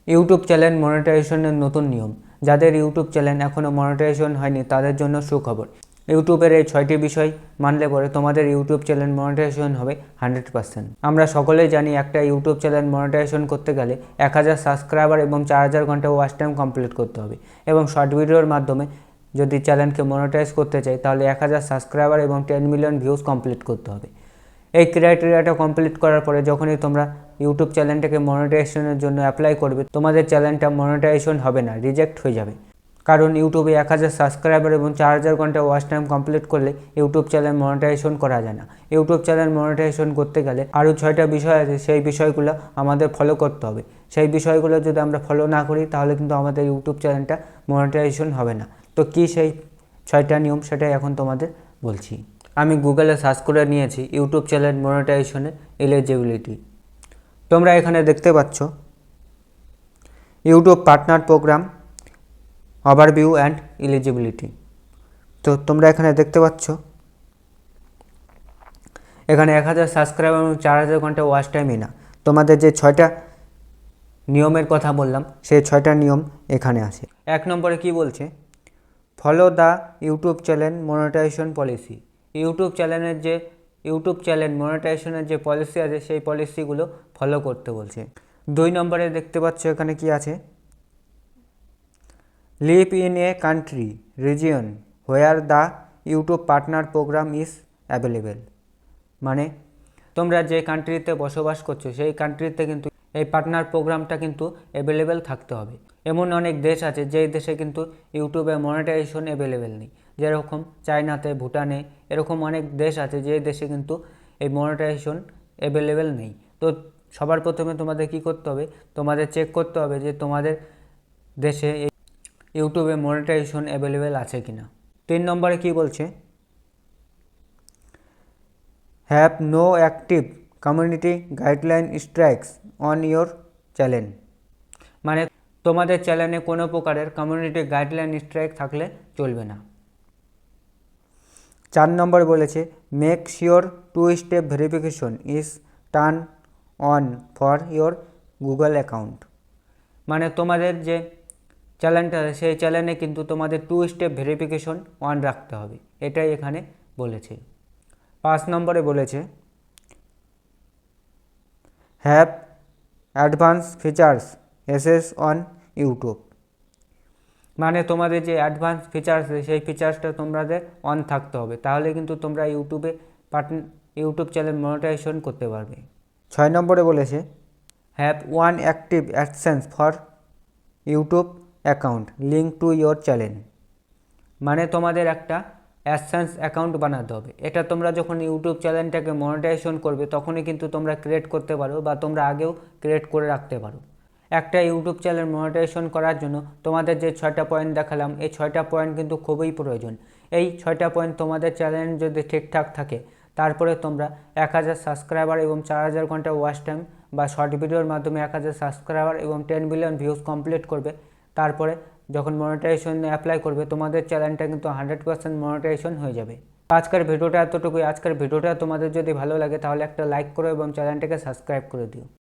YouTube channel মনিটাইজেশনের নতুন নিয়ম। যাদের ইউটিউব চ্যানেল এখনও মনিটাইজেশন হয়নি তাদের জন্য সুখবর। ইউটিউবের এই 6টি বিষয় মানলে পরে তোমাদের ইউটিউব চ্যানেল মনিটাইজেশন হবে 100%। আমরা সকলেই জানি একটা ইউটিউব চ্যানেল মনিটাইজেশন করতে গেলে 1000 সাবস্ক্রাইবার এবং 4000 ঘন্টা ওয়াচ টাইম কমপ্লিট করতে হবে, এবং শর্ট ভিডিওর মাধ্যমে যদি চ্যানেলকে মনিটাইজ করতে চাই তাহলে 1000 সাবস্ক্রাইবার এবং 10 মিলিয়ন ভিউজ কমপ্লিট করতে হবে। এই ক্রাইটেরিয়াটা কমপ্লিট করার পরে যখনই তোমরা ইউটিউব চ্যানেলটাকে মনিটাইজেশনের জন্য অ্যাপ্লাই করবে, তোমাদের চ্যানেলটা মনিটাইজেশন হবে না, রিজেক্ট হয়ে যাবে। কারণ ইউটিউবে 1000 সাবস্ক্রাইবার এবং 4000 ঘন্টা ওয়াচ টাইম কমপ্লিট করলে ইউটিউব চ্যানেল মনিটাইজেশন করা যায় না। ইউটিউব চ্যানেল মনিটাইজেশন করতে গেলে আরও 6টা বিষয় আছে, সেই বিষয়গুলো আমাদের ফলো করতে হবে। সেই বিষয়গুলো যদি আমরা ফলো না করি তাহলে কিন্তু আমাদের ইউটিউব চ্যানেলটা মনিটাইজেশন হবে না। তো কী সেই 6টা নিয়ম, সেটাই এখন তোমাদের বলছি। আমি গুগলে সার্চ করে নিয়েছি ইউটিউব চ্যানেল মনিটাইজেশনের এলিজিবিলিটি। তোমরা এখানে দেখতে পাচ্ছ YouTube partner program, overview and eligibility. তো তোমরা এখানে দেখতে পাচ্ছ এখানে 1000 সাবস্ক্রাইবার এবং 4000 ঘন্টা ওয়াচ টাইমই না, তোমাদের যে 6টা নিয়মের কথা বললাম সেই 6টা নিয়ম এখানে আছে। 1 নম্বরে কি বলছে, follow the YouTube channel monetisation policy. YouTube channel মনিটাইজেশনের যে পলিসি আছে সেই পলিসিগুলো ফলো করতে বলছে। 2 নম্বরে দেখতে পাচ্ছ এখানে কি আছে, live in a country region where the YouTube partner programme is available. মানে তোমরা যে কান্ট্রিতে বসবাস করছো সেই কান্ট্রিতে কিন্তু এই পার্টনার প্রোগ্রামটা কিন্তু অ্যাভেলেবেল থাকতে হবে। এমন অনেক দেশ আছে যেই দেশে কিন্তু ইউটিউবে মনিটাইজেশন অ্যাভেলেবেল নেই, যেরকম চায়নাতে, ভুটানে, এরকম অনেক দেশ আছে যে দেশে কিন্তু এই মনিটাইজেশন অ্যাভেলেবেল নেই। তো সবার প্রথমে তোমাদের কি করতে হবে, তোমাদের চেক করতে হবে যে তোমাদের দেশে ইউটিউবে মনিটাইজেশন অ্যাভেলেবেল আছে কিনা। 3 নম্বরে কি বলছে, have no active community guideline strikes on your channel. মানে তোমাদের চ্যানেলে কোনো প্রকারের কমিউনিটি গাইডলাইন স্ট্রাইক থাকলে চলবে না। 4 নম্বরে বলেছে, make sure 2 step verification is turn on for your Google account. মানে তোমাদের যে চ্যানেলটা আছে সেই চ্যানেলে কিন্তু তোমাদের 2 স্টেপ ভেরিফিকেশন অন রাখতে হবে, এটাই এখানে বলেছে। 5 নম্বরে বলেছে, have advance features SS on YouTube. মানে তোমাদের যে অ্যাডভান্স ফিচার্স সেই ফিচার্সটা তোমাদের অন থাকতে হবে, তাহলে কিন্তু তোমরা ইউটিউব চ্যানেল মনিটাইজেশন করতে পারবে। 6 নম্বরে বলেছে, have one active AdSense for YouTube account link to your channel. মানে তোমাদের একটা অ্যাডসেন্স অ্যাকাউন্ট বানাতে হবে। এটা তোমরা যখন ইউটিউব চ্যানেলটাকে মনিটাইজেশন করবে তখনই কিন্তু তোমরা ক্রিয়েট করতে পারো, বা তোমরা আগেও ক্রিয়েট করে রাখতে পারো। একটা ইউটিউব চ্যানেল মনিটাইজেশন করার জন্য তোমাদের যে 6টা পয়েন্ট দেখালাম এই 6টা পয়েন্ট কিন্তু খুবই প্রয়োজন। এই 6টা পয়েন্ট তোমাদের চ্যানেল যদি ঠিকঠাক থাকে তারপরে তোমরা 1000 সাবস্ক্রাইবার এবং 4000 ঘন্টা ওয়াচ টাইম বা শর্ট ভিডিওর মাধ্যমে 1000 সাবস্ক্রাইবার এবং 10 মিলিয়ন ভিউজ কমপ্লিট করবে। তারপরে যখন মনিটাইজেশন অ্যাপ্লাই করবে তোমাদের চ্যানেলটা কিন্তু 100% মনিটাইজেশন হয়ে যাবে। আজকের ভিডিওটা এতটুকুই। আজকের ভিডিওটা তোমাদের যদি ভালো লাগে তাহলে একটা লাইক করো এবং চ্যানেলটাকে সাবস্ক্রাইব করে দিও।